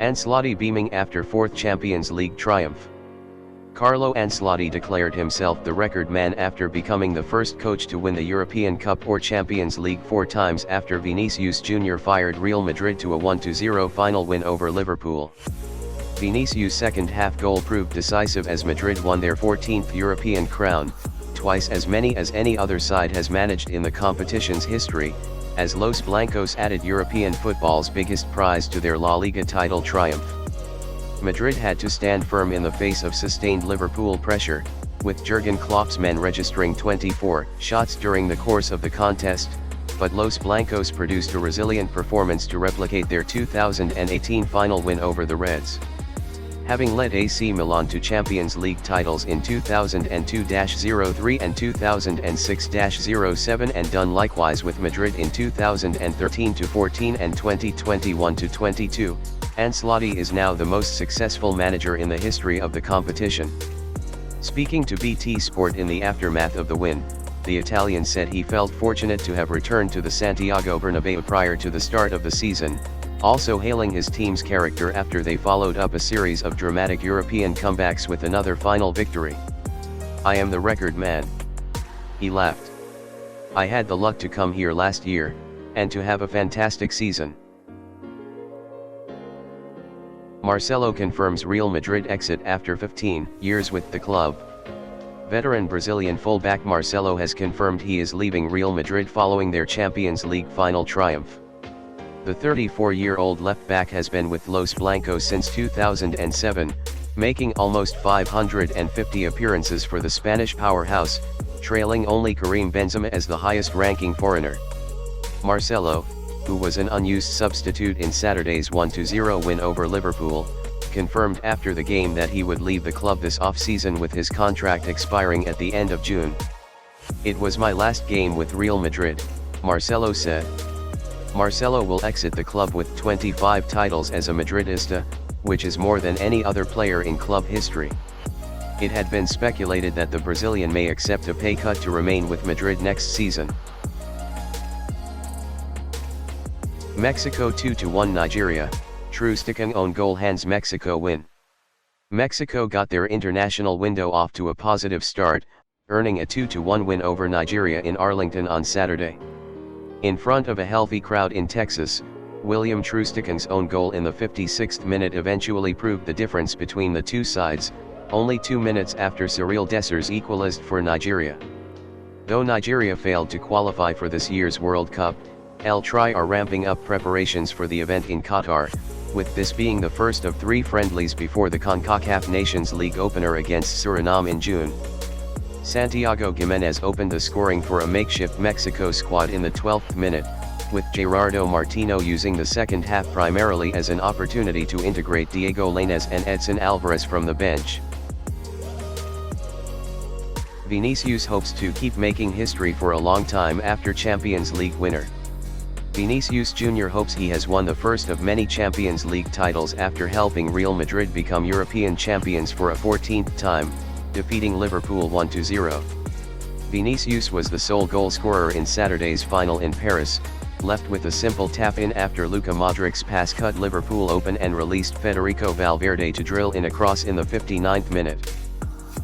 Ancelotti beaming after fourth Champions League triumph. Carlo Ancelotti declared himself the record man after becoming the first coach to win the European Cup or Champions League 4 times after Vinicius Jr fired Real Madrid to a 1-0 final win over Liverpool. Vinicius' second-half goal proved decisive as Madrid won their 14th European crown, twice as many as any other side has managed in the competition's history, as Los Blancos added European football's biggest prize to their La Liga title triumph. Madrid had to stand firm in the face of sustained Liverpool pressure, with Jurgen Klopp's men registering 24 shots during the course of the contest, but Los Blancos produced a resilient performance to replicate their 2018 final win over the Reds. Having led AC Milan to Champions League titles in 2002-03 and 2006-07 and done likewise with Madrid in 2013-14 and 2021-22, Ancelotti is now the most successful manager in the history of the competition. Speaking to BT Sport in the aftermath of the win, the Italian said he felt fortunate to have returned to the Santiago Bernabeu prior to the start of the season, also hailing his team's character after they followed up a series of dramatic European comebacks with another final victory. "I am the record man," he laughed. "I had the luck to come here last year, and to have a fantastic season." Marcelo confirms Real Madrid exit after 15 years with the club. Veteran Brazilian fullback Marcelo has confirmed he is leaving Real Madrid following their Champions League final triumph. The 34-year-old left-back has been with Los Blancos since 2007, making almost 550 appearances for the Spanish powerhouse, trailing only Karim Benzema as the highest-ranking foreigner. Marcelo, who was an unused substitute in Saturday's 1-0 win over Liverpool, confirmed after the game that he would leave the club this off-season with his contract expiring at the end of June. "It was my last game with Real Madrid," Marcelo said. Marcelo will exit the club with 25 titles as a Madridista, which is more than any other player in club history. It had been speculated that the Brazilian may accept a pay cut to remain with Madrid next season. Mexico 2-1 Nigeria, Troost-Ekong own goal hands Mexico win. Mexico got their international window off to a positive start, earning a 2-1 win over Nigeria in Arlington on Saturday. In front of a healthy crowd in Texas, William Troost-Ekong's own goal in the 56th minute eventually proved the difference between the two sides, only 2 minutes after Cyril Dessers equalized for Nigeria. Though Nigeria failed to qualify for this year's World Cup, El Tri are ramping up preparations for the event in Qatar, with this being the first of 3 friendlies before the CONCACAF Nations League opener against Suriname in June. Santiago Giménez opened the scoring for a makeshift Mexico squad in the 12th minute, with Gerardo Martino using the second half primarily as an opportunity to integrate Diego Lainez and Edson Alvarez from the bench. Vinicius hopes to keep making history for a long time after Champions League winner. Vinicius Jr hopes he has won the first of many Champions League titles after helping Real Madrid become European champions for a 14th time, defeating Liverpool 1-0. Vinicius was the sole goal scorer in Saturday's final in Paris, left with a simple tap-in after Luka Modric's pass cut Liverpool open and released Federico Valverde to drill in a cross in the 59th minute.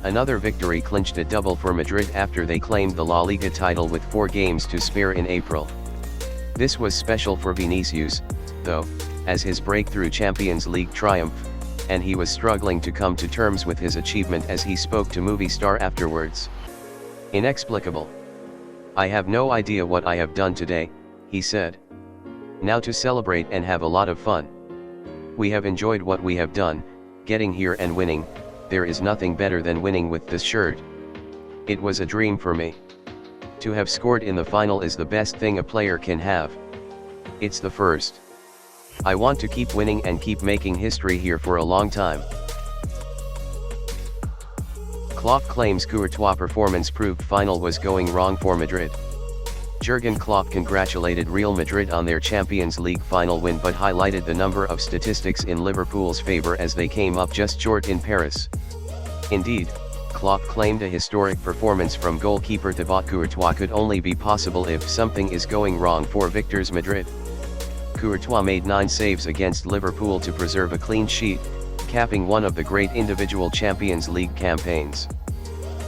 Another victory clinched a double for Madrid after they claimed the La Liga title with 4 games to spare in April. This was special for Vinicius, though, as his breakthrough Champions League triumph, and he was struggling to come to terms with his achievement as he spoke to Movie Star afterwards. "Inexplicable. I have no idea what I have done today," he said. "Now to celebrate and have a lot of fun. We have enjoyed what we have done, getting here and winning. There is nothing better than winning with this shirt. It was a dream for me. To have scored in the final is the best thing a player can have. It's the first. I want to keep winning and keep making history here for a long time." Klopp claims Courtois' performance proved final was going wrong for Madrid. Jurgen Klopp congratulated Real Madrid on their Champions League final win but highlighted the number of statistics in Liverpool's favour as they came up just short in Paris. Indeed, Klopp claimed a historic performance from goalkeeper Thibaut Courtois could only be possible if something is going wrong for Victor's Madrid. Courtois made 9 saves against Liverpool to preserve a clean sheet, capping one of the great individual Champions League campaigns.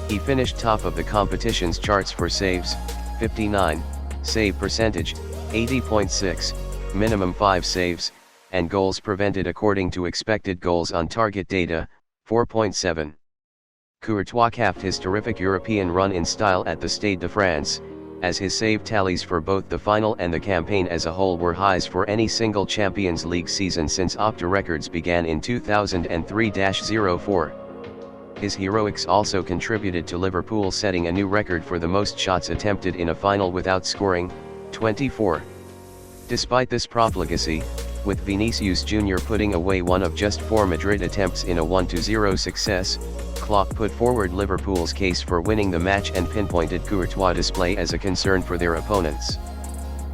He finished top of the competition's charts for saves, 59, save percentage, 80.6, minimum 5 saves, and goals prevented according to expected goals on target data, 4.7. Courtois capped his terrific European run in style at the Stade de France, as his save tallies for both the final and the campaign as a whole were highs for any single Champions League season since Opta records began in 2003-04. His heroics also contributed to Liverpool setting a new record for the most shots attempted in a final without scoring, 24. Despite this profligacy, with Vinicius Jr putting away one of just 4 Madrid attempts in a 1-0 success, Klopp put forward Liverpool's case for winning the match and pinpointed Courtois' display as a concern for their opponents.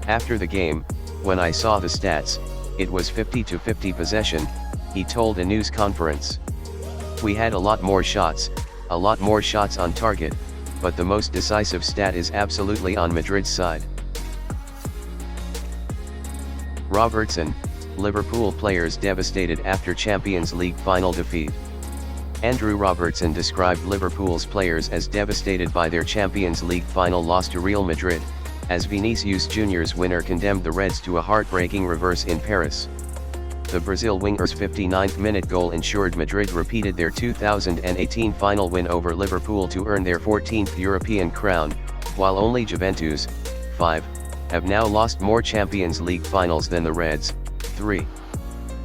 After the game, when I saw the stats, it was 50-50 possession, he told a news conference. We had a lot more shots on target, but the most decisive stat is absolutely on Madrid's side. Robertson, Liverpool players devastated after Champions League final defeat. Andrew Robertson described Liverpool's players as devastated by their Champions League final loss to Real Madrid, as Vinicius Jr.'s winner condemned the Reds to a heartbreaking reverse in Paris. The Brazil winger's 59th-minute goal ensured Madrid repeated their 2018 final win over Liverpool to earn their 14th European crown, while only Juventus, 5, have now lost more Champions League finals than the Reds, 3.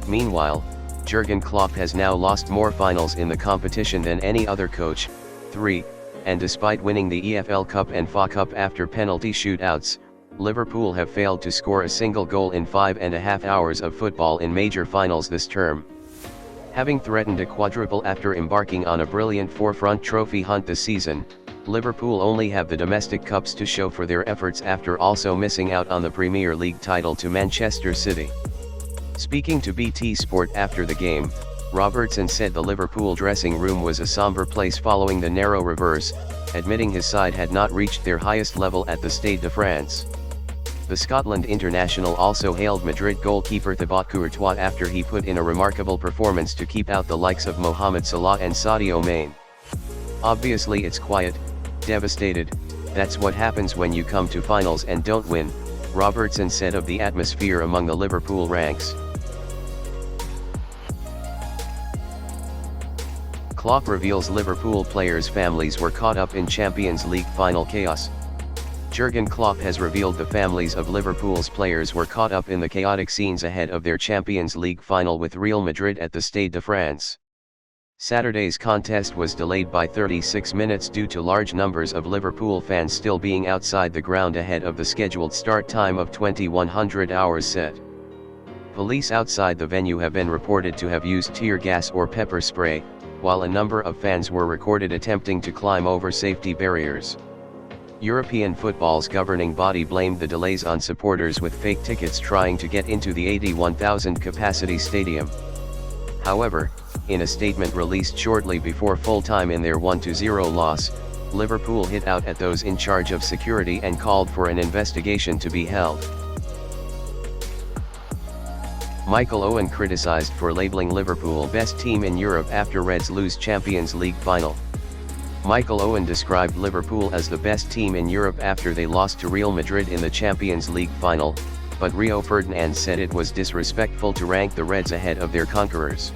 Meanwhile, Jurgen Klopp has now lost more finals in the competition than any other coach, 3, and despite winning the EFL Cup and FA Cup after penalty shootouts, Liverpool have failed to score a single goal in 5.5 hours of football in major finals this term. Having threatened a quadruple after embarking on a brilliant forefront trophy hunt this season, Liverpool only have the domestic cups to show for their efforts after also missing out on the Premier League title to Manchester City. Speaking to BT Sport after the game, Robertson said the Liverpool dressing room was a sombre place following the narrow reverse, admitting his side had not reached their highest level at the Stade de France. The Scotland international also hailed Madrid goalkeeper Thibaut Courtois after he put in a remarkable performance to keep out the likes of Mohamed Salah and Sadio Mane. Obviously it's quiet, devastated, that's what happens when you come to finals and don't win, Robertson said of the atmosphere among the Liverpool ranks. Klopp reveals Liverpool players' families were caught up in Champions League final chaos. Jurgen Klopp has revealed the families of Liverpool's players were caught up in the chaotic scenes ahead of their Champions League final with Real Madrid at the Stade de France. Saturday's contest was delayed by 36 minutes due to large numbers of Liverpool fans still being outside the ground ahead of the scheduled start time of 2100 hours set. Police outside the venue have been reported to have used tear gas or pepper spray, while a number of fans were recorded attempting to climb over safety barriers. European football's governing body blamed the delays on supporters with fake tickets trying to get into the 81,000 capacity stadium. However, in a statement released shortly before full-time in their 1-0 loss, Liverpool hit out at those in charge of security and called for an investigation to be held. Michael Owen criticised for labelling Liverpool best team in Europe after Reds lose Champions League final. Michael Owen described Liverpool as the best team in Europe after they lost to Real Madrid in the Champions League final, but Rio Ferdinand said it was disrespectful to rank the Reds ahead of their conquerors.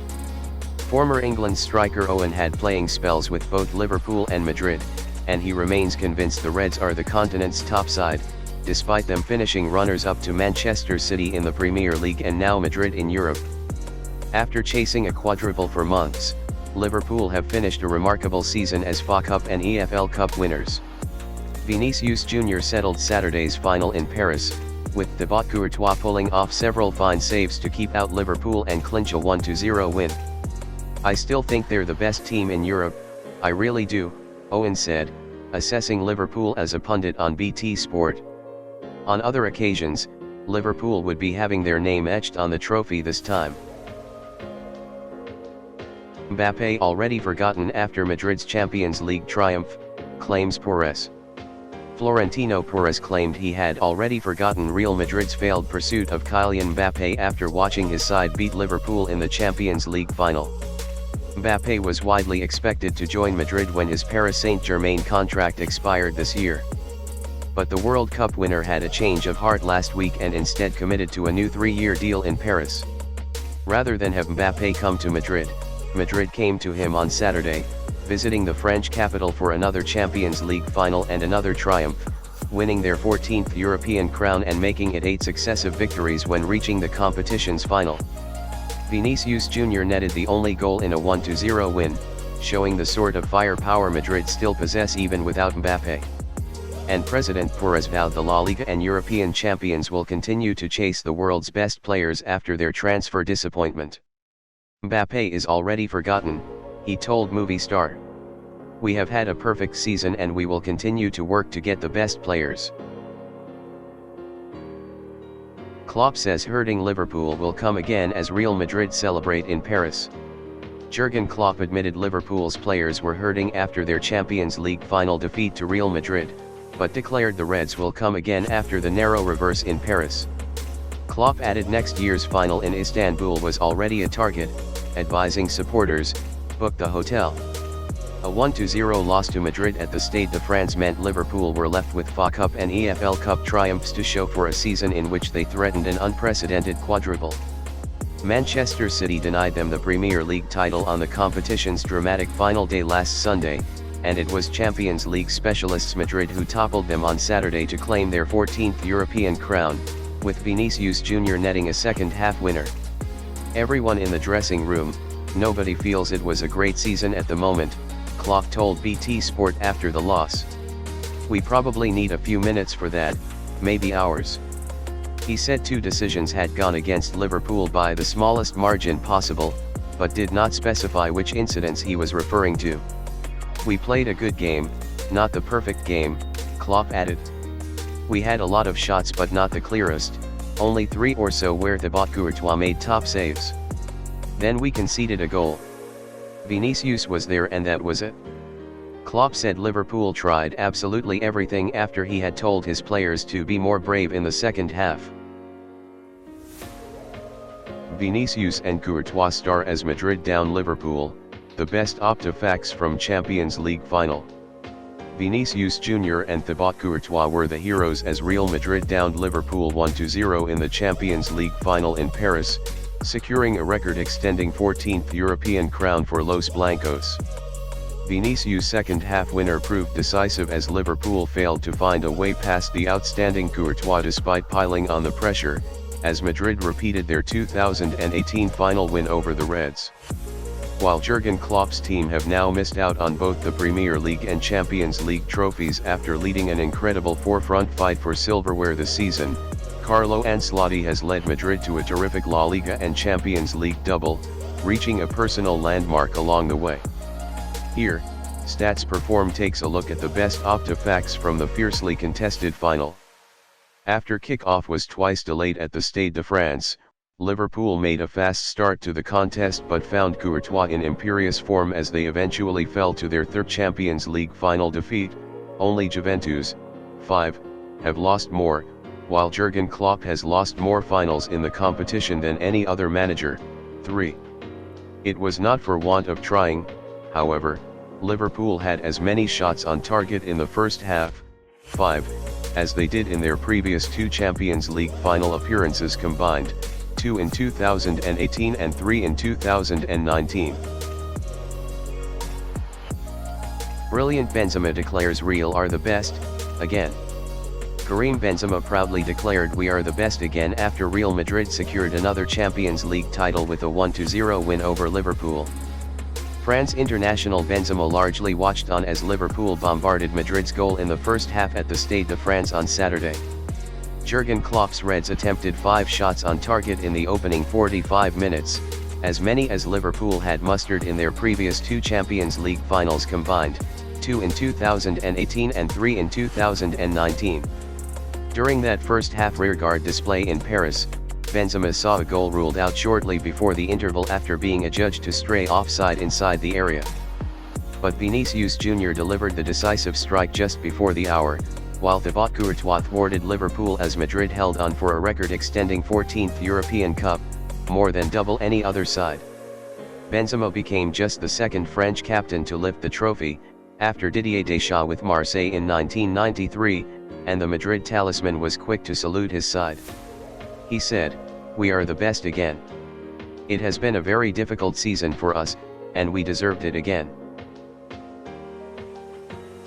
Former England striker Owen had playing spells with both Liverpool and Madrid, and he remains convinced the Reds are the continent's top side, despite them finishing runners-up to Manchester City in the Premier League and now Madrid in Europe. After chasing a quadruple for months, Liverpool have finished a remarkable season as FA Cup and EFL Cup winners. Vinicius Jr settled Saturday's final in Paris, with Thibaut Courtois pulling off several fine saves to keep out Liverpool and clinch a 1-0 win. I still think they're the best team in Europe, I really do, Owen said, assessing Liverpool as a pundit on BT Sport. On other occasions, Liverpool would be having their name etched on the trophy this time. Mbappe already forgotten after Madrid's Champions League triumph, claims Perez. Florentino Perez claimed he had already forgotten Real Madrid's failed pursuit of Kylian Mbappe after watching his side beat Liverpool in the Champions League final. Mbappe was widely expected to join Madrid when his Paris Saint-Germain contract expired this year. But the World Cup winner had a change of heart last week and instead committed to a new 3-year deal in Paris. Rather than have Mbappe come to Madrid, Madrid came to him on Saturday, visiting the French capital for another Champions League final and another triumph, winning their 14th European crown and making it 8 successive victories when reaching the competition's final. Vinicius Jr netted the only goal in a 1-0 win, showing the sort of firepower Madrid still possess even without Mbappe. And President Perez vowed the La Liga and European champions will continue to chase the world's best players after their transfer disappointment. Mbappe is already forgotten, he told Movie Star. We have had a perfect season and we will continue to work to get the best players. Klopp says hurting Liverpool will come again as Real Madrid celebrate in Paris. Jurgen Klopp admitted Liverpool's players were hurting after their Champions League final defeat to Real Madrid, but declared the Reds will come again after the narrow reverse in Paris. Klopp added next year's final in Istanbul was already a target, advising supporters, book the hotel. A 1-0 loss to Madrid at the Stade de France meant Liverpool were left with FA Cup and EFL Cup triumphs to show for a season in which they threatened an unprecedented quadruple. Manchester City denied them the Premier League title on the competition's dramatic final day last Sunday, and it was Champions League specialists Madrid who toppled them on Saturday to claim their 14th European crown, with Vinicius Jr netting a second-half winner. Everyone in the dressing room, nobody feels it was a great season at the moment, Klopp told BT Sport after the loss. We probably need a few minutes for that, maybe hours. He said 2 decisions had gone against Liverpool by the smallest margin possible, but did not specify which incidents he was referring to. We played a good game, not the perfect game, Klopp added. We had a lot of shots but not the clearest, only 3 or so where Courtois made top saves. Then we conceded a goal. Vinicius was there and that was it. Klopp said Liverpool tried absolutely everything after he had told his players to be more brave in the second half. Vinicius and Courtois star as Madrid down Liverpool, the best Optifacts from Champions League final. Vinicius Jr and Courtois were the heroes as Real Madrid downed Liverpool 1-0 in the Champions League final in Paris, securing a record-extending 14th European crown for Los Blancos. Vinicius' second-half winner proved decisive as Liverpool failed to find a way past the outstanding Courtois despite piling on the pressure, as Madrid repeated their 2018 final win over the Reds. While Jurgen Klopp's team have now missed out on both the Premier League and Champions League trophies after leading an incredible forefront fight for silverware this season, Carlo Ancelotti has led Madrid to a terrific La Liga and Champions League double, reaching a personal landmark along the way. Here, Stats Perform takes a look at the best Optifacts from the fiercely contested final. After kick-off was twice delayed at the Stade de France, Liverpool made a fast start to the contest but found Courtois in imperious form as they eventually fell to their 3rd Champions League final defeat. Only Juventus, 5, have lost more, while Jurgen Klopp has lost more finals in the competition than any other manager, 3. It was not for want of trying, however. Liverpool had as many shots on target in the first half, 5, as they did in their previous 2 Champions League final appearances combined, 2 in 2018 and 3 in 2019. Brilliant Benzema declares Real are the best, again. Karim Benzema proudly declared we are the best again after Real Madrid secured another Champions League title with a 1-0 win over Liverpool. France international Benzema largely watched on as Liverpool bombarded Madrid's goal in the first half at the Stade de France on Saturday. Jurgen Klopp's Reds attempted 5 shots on target in the opening 45 minutes, as many as Liverpool had mustered in their previous 2 Champions League finals combined, 2 in 2018 and 3 in 2019. During that first half rearguard display in Paris, Benzema saw a goal ruled out shortly before the interval after being adjudged to stray offside inside the area. But Vinicius Jr delivered the decisive strike just before the hour, while Thibaut Courtois thwarted Liverpool as Madrid held on for a record-extending 14th European Cup, more than double any other side. Benzema became just the second French captain to lift the trophy, after Didier Deschamps with Marseille in 1993, and the Madrid talisman was quick to salute his side. He said, "We are the best again. It has been a very difficult season for us, and we deserved it again.